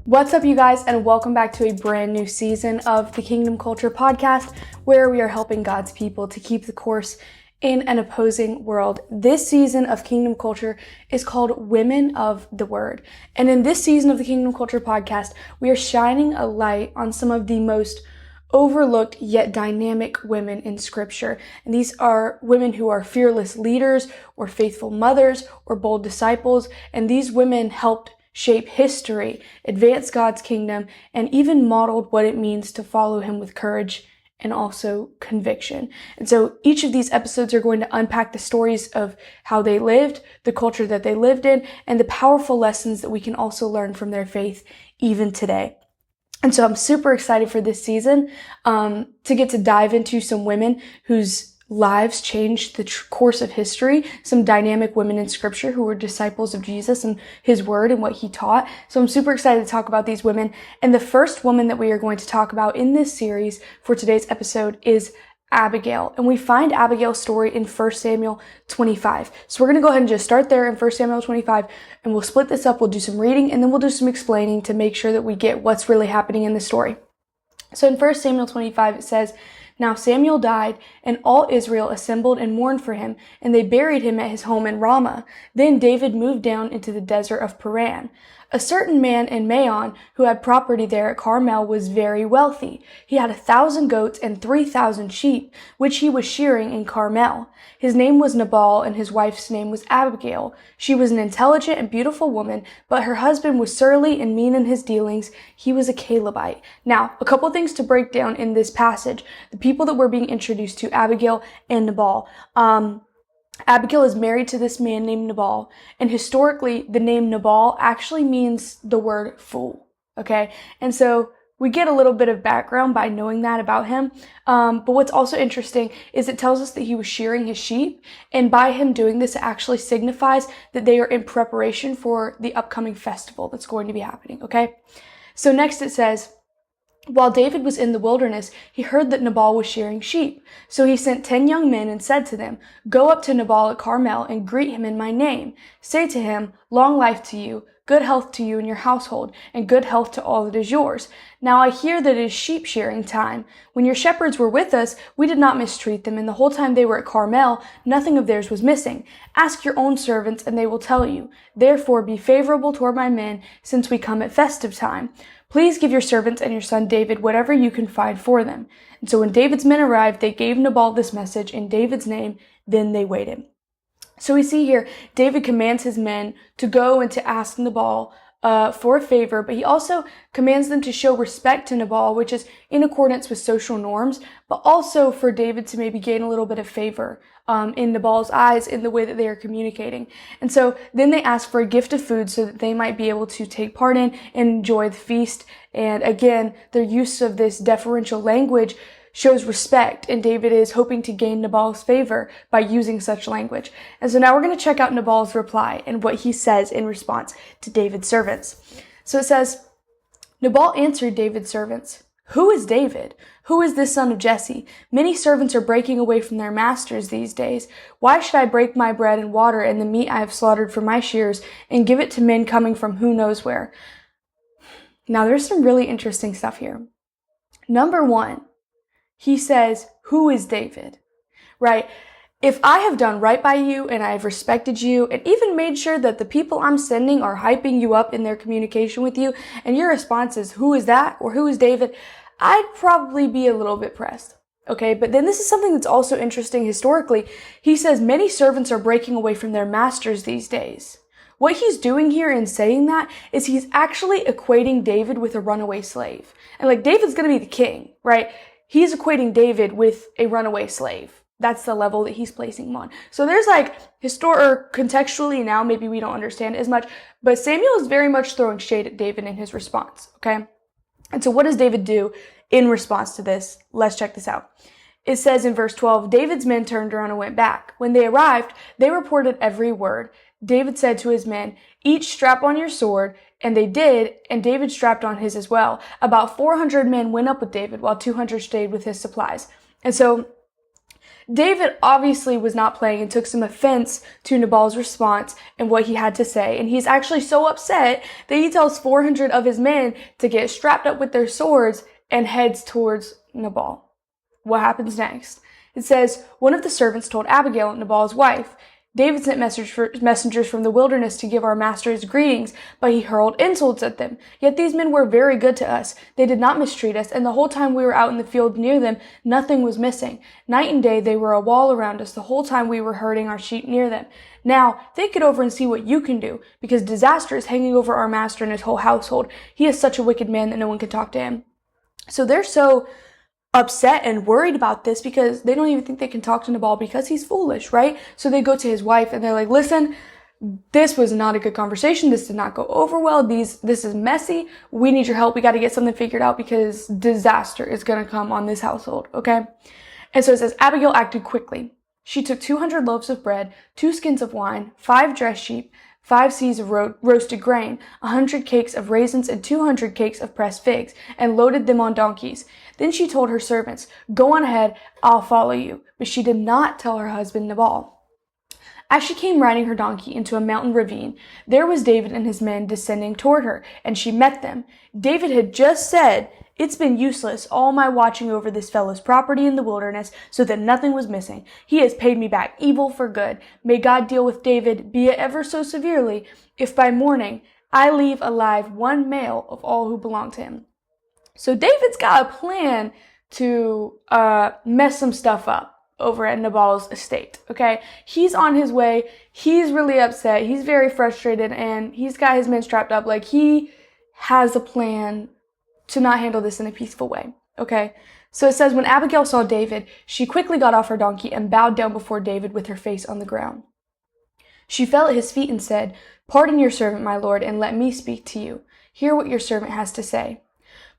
What's up, you guys, and welcome back to a brand new season of the Kingdom Culture podcast, where we are helping God's people to keep the course in an opposing world. This season of Kingdom Culture is called Women of the Word. And in this season of the Kingdom Culture podcast, we are shining a light on some of the most overlooked yet dynamic women in Scripture. And these are women who are fearless leaders or faithful mothers or bold disciples. And these women helped shape history, advance God's kingdom, and even modeled what it means to follow Him with courage and also conviction. And so each of these episodes are going to unpack the stories of how they lived, the culture that they lived in, and the powerful lessons that we can also learn from their faith even today. And so I'm super excited for this season to get to dive into some women whose lives changed the course of history, some dynamic women in Scripture who were disciples of Jesus and His Word and what He taught. So I'm super excited to talk about these women. And the first woman that we are going to talk about in this series for today's episode is Abigail. And we find Abigail's story in 1 Samuel 25. So we're going to go ahead and just start there in 1 Samuel 25, and we'll split this up. We'll do some reading, and then we'll do some explaining to make sure that we get what's really happening in the story. So in 1 Samuel 25, it says, "Now Samuel died, and all Israel assembled and mourned for him, and they buried him at his home in Ramah. Then David moved down into the desert of Paran. A certain man in Maon, who had property there at Carmel, was very wealthy. He had 1,000 goats and 3,000 sheep, which he was shearing in Carmel. His name was Nabal, and his wife's name was Abigail. She was an intelligent and beautiful woman, but her husband was surly and mean in his dealings. He was a Calebite." Now, a couple things to break down in this passage. The people that we're being introduced to, Abigail and Nabal. Abigail is married to this man named Nabal, and historically, the name Nabal actually means the word fool, okay? And so we get a little bit of background by knowing that about him, but what's also interesting is it tells us that he was shearing his sheep, and by him doing this, it actually signifies that they are in preparation for the upcoming festival that's going to be happening, okay? So next it says, "While David was in the wilderness, he heard that Nabal was shearing sheep. So he sent 10 young men and said to them, 'Go up to Nabal at Carmel and greet him in my name. Say to him, long life to you, good health to you and your household, and good health to all that is yours. Now I hear that it is sheep shearing time. When your shepherds were with us, we did not mistreat them, and the whole time they were at Carmel, nothing of theirs was missing. Ask your own servants, and they will tell you. Therefore be favorable toward my men, since we come at festive time. Please give your servants and your son David whatever you can find for them.' And so when David's men arrived, they gave Nabal this message in David's name. Then they waited." So we see here, David commands his men to go and to ask Nabal for a favor, but he also commands them to show respect to Nabal, which is in accordance with social norms, but also for David to maybe gain a little bit of favor in Nabal's eyes in the way that they are communicating. And so then they ask for a gift of food so that they might be able to take part in and enjoy the feast. And again, their use of this deferential language shows respect, and David is hoping to gain Nabal's favor by using such language. And so now we're going to check out Nabal's reply and what he says in response to David's servants. So it says, "Nabal answered David's servants, 'Who is David? Who is this son of Jesse? Many servants are breaking away from their masters these days. Why should I break my bread and water and the meat I have slaughtered for my shears and give it to men coming from who knows where?'" Now there's some really interesting stuff here. Number one, he says, "Who is David?" Right? If I have done right by you and I have respected you and even made sure that the people I'm sending are hyping you up in their communication with you, and your response is, "Who is that?" or "Who is David?" I'd probably be a little bit pressed. Okay, but then this is something that's also interesting historically. He says many servants are breaking away from their masters these days. What he's doing here in saying that is he's actually equating David with a runaway slave. And like, David's going to be the king, right? He's equating David with a runaway slave. That's the level that he's placing him on. So there's like contextually now, maybe we don't understand as much, but Samuel is very much throwing shade at David in his response, okay? And so what does David do in response to this? Let's check this out. It says in verse 12, "David's men turned around and went back. When they arrived, they reported every word. David said to his men, 'Each strap on your sword.' And they did, and David strapped on his as well. About 400 men went up with David, while 200 stayed with his supplies." And so David obviously was not playing and took some offense to Nabal's response and what he had to say. And he's actually so upset that he tells 400 of his men to get strapped up with their swords and heads towards Nabal. What happens next? It says, one of the servants told Abigail, Nabal's wife, David sent messengers from the wilderness to give our master his greetings, but he hurled insults at them. Yet these men were very good to us. They did not mistreat us, and the whole time we were out in the field near them, nothing was missing. Night and day they were a wall around us the whole time we were herding our sheep near them. Now, think it over and see what you can do, because disaster is hanging over our master and his whole household. He is such a wicked man that no one can talk to him. So they're so upset and worried about this because they don't even think they can talk to Nabal because he's foolish, right? So they go to his wife and they're like, listen, this was not a good conversation. This did not go over well. This is messy. We need your help. We got to get something figured out because disaster is going to come on this household, okay? And so it says, Abigail acted quickly. She took 200 loaves of bread, 2 skins of wine, 5 dressed sheep, 5 seahs of roasted grain, 100 cakes of raisins, and 200 cakes of pressed figs, and loaded them on donkeys. Then she told her servants, go on ahead, I'll follow you. But she did not tell her husband Nabal. As she came riding her donkey into a mountain ravine, there was David and his men descending toward her, and she met them. David had just said, it's been useless, all my watching over this fellow's property in the wilderness, so that nothing was missing. He has paid me back evil for good. May God deal with David, be it ever so severely, if by morning I leave alive 1 male of all who belong to him. So David's got a plan to mess some stuff up over at Nabal's estate, okay? He's on his way. He's really upset. He's very frustrated, and he's got his men strapped up. Like, he has a plan to not handle this in a peaceful way, okay? So it says, when Abigail saw David, she quickly got off her donkey and bowed down before David with her face on the ground. She fell at his feet and said, pardon your servant, my lord, and let me speak to you. Hear what your servant has to say.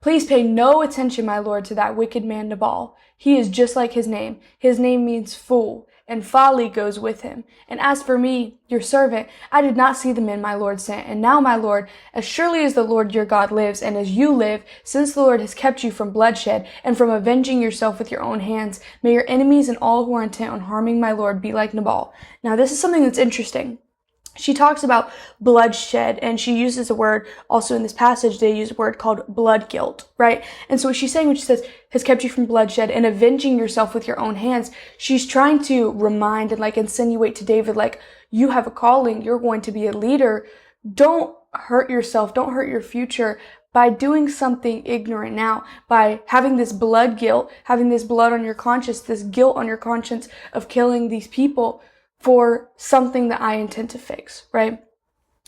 Please pay no attention, my lord, to that wicked man Nabal. He is just like his name. His name means fool, and folly goes with him. And as for me, your servant, I did not see the men my lord sent. And now, my lord, as surely as the Lord your God lives, and as you live, since the Lord has kept you from bloodshed, and from avenging yourself with your own hands, may your enemies and all who are intent on harming my lord be like Nabal. Now, this is something that's interesting. She talks about bloodshed, and she uses a word, also in this passage, they use a word called blood guilt, right? And so what she's saying when she says, has kept you from bloodshed and avenging yourself with your own hands, she's trying to remind and insinuate to David, you have a calling, you're going to be a leader. Don't hurt yourself, don't hurt your future by doing something ignorant now, by having this blood guilt, having this blood on your conscience, this guilt on your conscience of killing these people for something that I intend to fix, right?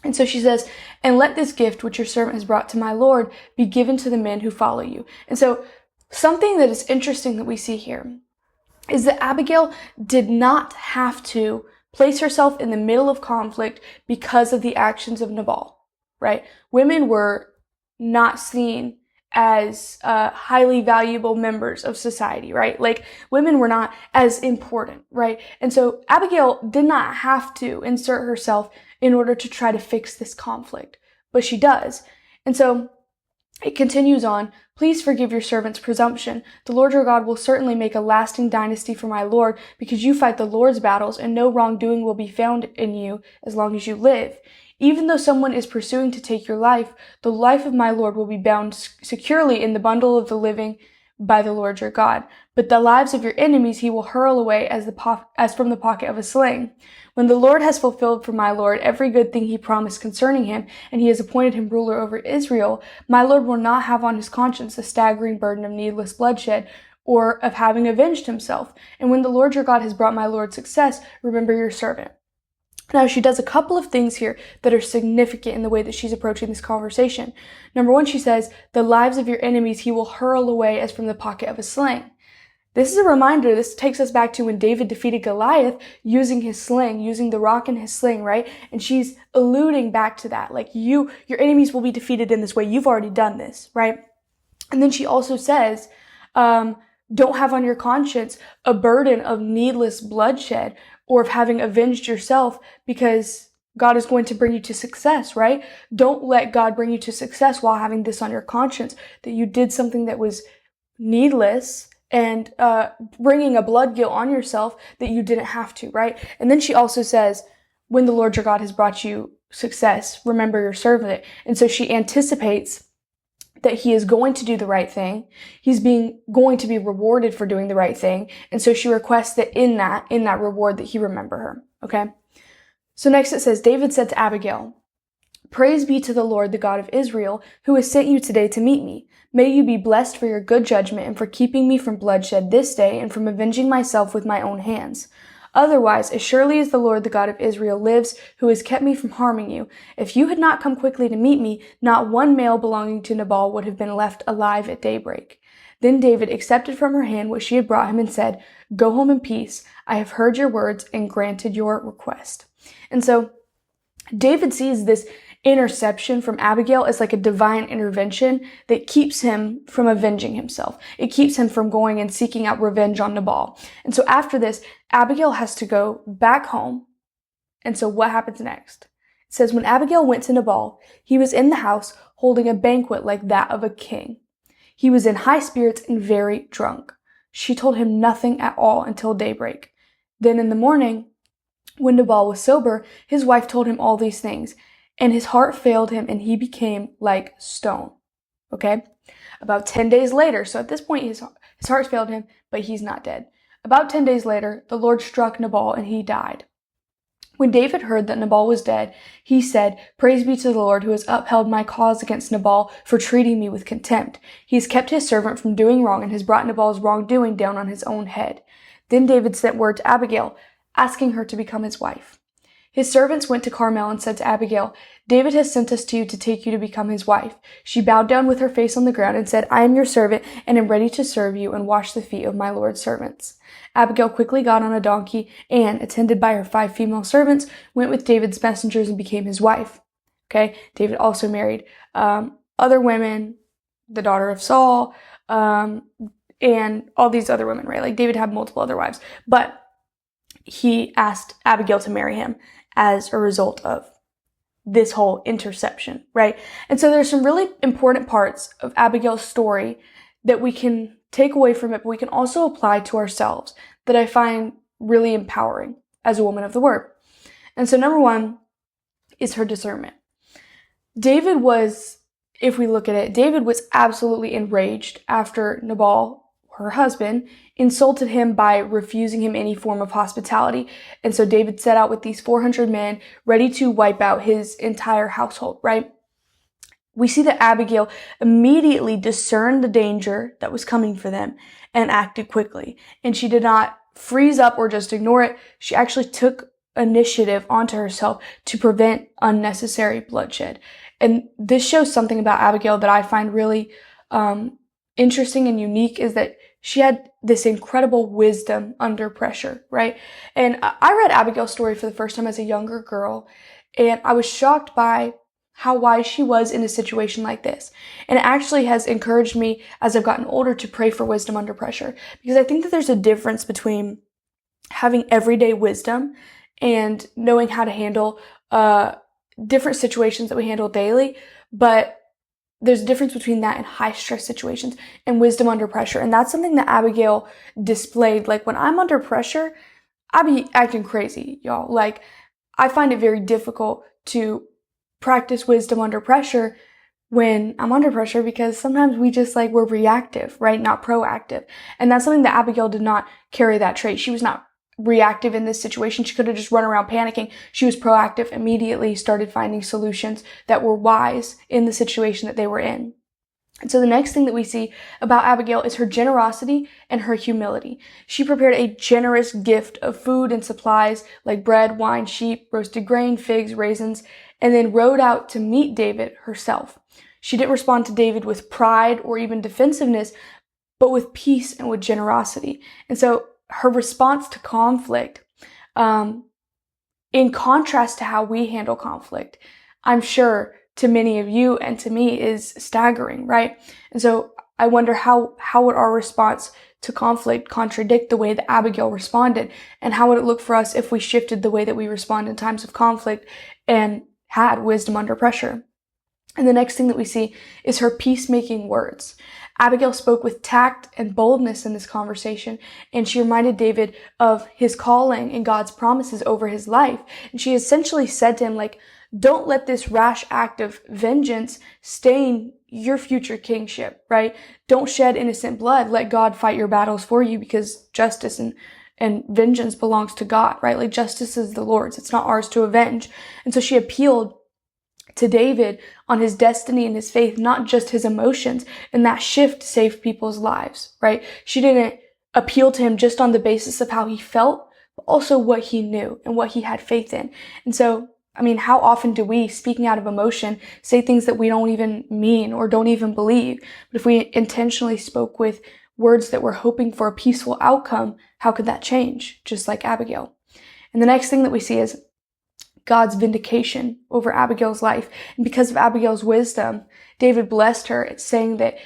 And so she says, and let this gift which your servant has brought to my Lord be given to the men who follow you. And so something that is interesting that we see here is that Abigail did not have to place herself in the middle of conflict because of the actions of Nabal, right? Women were not seen as highly valuable members of society, right? Women were not as important, right? And so Abigail did not have to insert herself in order to try to fix this conflict, but she does. And so it continues on, please forgive your servant's presumption. The Lord your God will certainly make a lasting dynasty for my Lord, because you fight the Lord's battles, and no wrongdoing will be found in you as long as you live. Even though someone is pursuing to take your life, the life of my Lord will be bound securely in the bundle of the living by the Lord your God. But the lives of your enemies he will hurl away as from the pocket of a sling. When the Lord has fulfilled for my Lord every good thing he promised concerning him, and he has appointed him ruler over Israel, my Lord will not have on his conscience the staggering burden of needless bloodshed, or of having avenged himself. And when the Lord your God has brought my Lord success, remember your servant. Now, she does a couple of things here that are significant in the way that she's approaching this conversation. Number 1, she says, the lives of your enemies he will hurl away as from the pocket of a sling. This is a reminder. This takes us back to when David defeated Goliath using his sling, using the rock in his sling, right? And she's alluding back to that. Your enemies will be defeated in this way. You've already done this, right? And then she also says, don't have on your conscience a burden of needless bloodshed or of having avenged yourself, because God is going to bring you to success, right? Don't let God bring you to success while having this on your conscience, that you did something that was needless and bringing a blood guilt on yourself that you didn't have to, right? And then she also says, when the Lord your God has brought you success, remember your servant. And so she anticipates that he is going to do the right thing. He's going to be rewarded for doing the right thing. And so she requests that in that reward that he remember her. Okay. So next it says, David said to Abigail, "Praise be to the Lord, the God of Israel, who has sent you today to meet me. May you be blessed for your good judgment and for keeping me from bloodshed this day and from avenging myself with my own hands. Otherwise, as surely as the Lord, the God of Israel lives, who has kept me from harming you, if you had not come quickly to meet me, not one male belonging to Nabal would have been left alive at daybreak." Then David accepted from her hand what she had brought him and said, "Go home in peace. I have heard your words and granted your request." And so David sees this interception from Abigail as like a divine intervention that keeps him from avenging himself. It keeps him from going and seeking out revenge on Nabal. And so after this, Abigail has to go back home. And so what happens next? It says, when Abigail went to Nabal, he was in the house holding a banquet like that of a king. He was in high spirits and very drunk. She told him nothing at all until daybreak. Then in the morning, when Nabal was sober, his wife told him all these things, and his heart failed him, and he became like stone. Okay? About 10 days later, so at this point his heart failed him, but he's not dead. About 10 days later, the Lord struck Nabal, and he died. When David heard that Nabal was dead, he said, "Praise be to the Lord who has upheld my cause against Nabal for treating me with contempt. He has kept his servant from doing wrong and has brought Nabal's wrongdoing down on his own head." Then David sent word to Abigail, asking her to become his wife. His servants went to Carmel and said to Abigail, "David has sent us to you to take you to become his wife." She bowed down with her face on the ground and said, "I am your servant and am ready to serve you and wash the feet of my Lord's servants." Abigail quickly got on a donkey and, attended by her 5 female servants, went with David's messengers and became his wife. Okay, David also married other women, the daughter of Saul, and all these other women, right? Like David had multiple other wives, but he asked Abigail to marry him as a result of this whole interception, right? And so there's some really important parts of Abigail's story that we can take away from it, but we can also apply to ourselves that I find really empowering as a woman of the word. And so number one is her discernment. David was, if we look at it, David was absolutely enraged after Nabal, her husband, insulted him by refusing him any form of hospitality. And so David set out with these 400 men ready to wipe out his entire household, right? We see that Abigail immediately discerned the danger that was coming for them and acted quickly. And she did not freeze up or just ignore it. She actually took initiative onto herself to prevent unnecessary bloodshed. And this shows something about Abigail that I find really interesting and unique, is that she had this incredible wisdom under pressure, right? And I read Abigail's story for the first time as a younger girl, and I was shocked by how wise she was in a situation like this. And it actually has encouraged me as I've gotten older to pray for wisdom under pressure, because I think that there's a difference between having everyday wisdom and knowing how to handle different situations that we handle daily, but there's a difference between that and high stress situations and wisdom under pressure. And that's something that Abigail displayed. Like, when I'm under pressure, I be acting crazy, y'all. Like, I find it very difficult to practice wisdom under pressure when I'm under pressure, because sometimes we're reactive, right? Not proactive. And that's something that Abigail did not carry that trait. She was not reactive in this situation. She could have just run around panicking. She was proactive, immediately started finding solutions that were wise in the situation that they were in. And so the next thing that we see about Abigail is her generosity and her humility. She prepared a generous gift of food and supplies like bread, wine, sheep, roasted grain, figs, raisins, and then rode out to meet David herself. She didn't respond to David with pride or even defensiveness, but with peace and with generosity. And so her response to conflict, in contrast to how we handle conflict, I'm sure to many of you and to me, is staggering, right? And so I wonder how would our response to conflict contradict the way that Abigail responded, and how would it look for us if we shifted the way that we respond in times of conflict and had wisdom under pressure? And the next thing that we see is her peacemaking words. Abigail spoke with tact and boldness in this conversation, and she reminded David of his calling and God's promises over his life. And she essentially said to him, like, don't let this rash act of vengeance stain your future kingship, right? Don't shed innocent blood. Let God fight your battles for you, because justice and vengeance belongs to God, right? Like, justice is the Lord's. It's not ours to avenge. And so she appealed to David on his destiny and his faith, not just his emotions. And that shift saved people's lives, right? She didn't appeal to him just on the basis of how he felt, but also what he knew and what he had faith in. And so, I mean, how often do we, speaking out of emotion, say things that we don't even mean or don't even believe? But if we intentionally spoke with words that were hoping for a peaceful outcome, how could that change? Just like Abigail. And the next thing that we see is God's vindication over Abigail's life. And because of Abigail's wisdom, David blessed her, saying that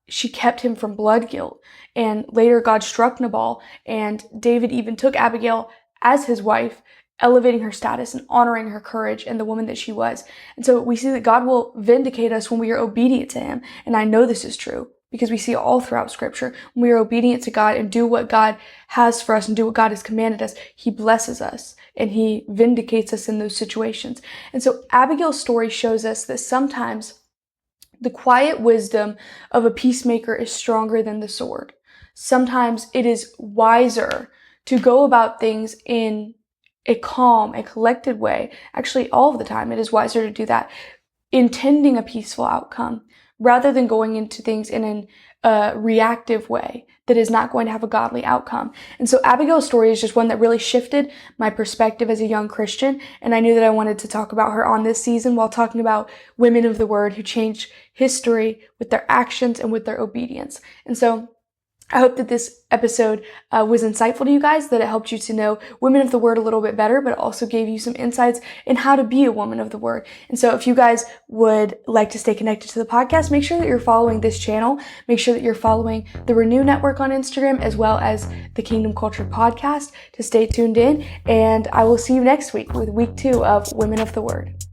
she kept him from blood guilt. And later God struck Nabal, and David even took Abigail as his wife, elevating her status and honoring her courage and the woman that she was. And so we see that God will vindicate us when we are obedient to him. And I know this is true because we see all throughout scripture, when we are obedient to God and do what God has for us and do what God has commanded us, he blesses us and he vindicates us in those situations. And so Abigail's story shows us that sometimes the quiet wisdom of a peacemaker is stronger than the sword. Sometimes it is wiser to go about things in a calm, a collected way. Actually, all of the time, it is wiser to do that, intending a peaceful outcome, rather than going into things in a reactive way that is not going to have a godly outcome. And so Abigail's story is just one that really shifted my perspective as a young Christian. And I knew that I wanted to talk about her on this season while talking about women of the word who changed history with their actions and with their obedience. And so I hope that this episode was insightful to you guys, that it helped you to know women of the word a little bit better, but it also gave you some insights in how to be a woman of the word. And so if you guys would like to stay connected to the podcast, make sure that you're following this channel. Make sure that you're following the Renew Network on Instagram, as well as the Kingdom Culture podcast, to stay tuned in. And I will see you next week with week 2 of Women of the Word.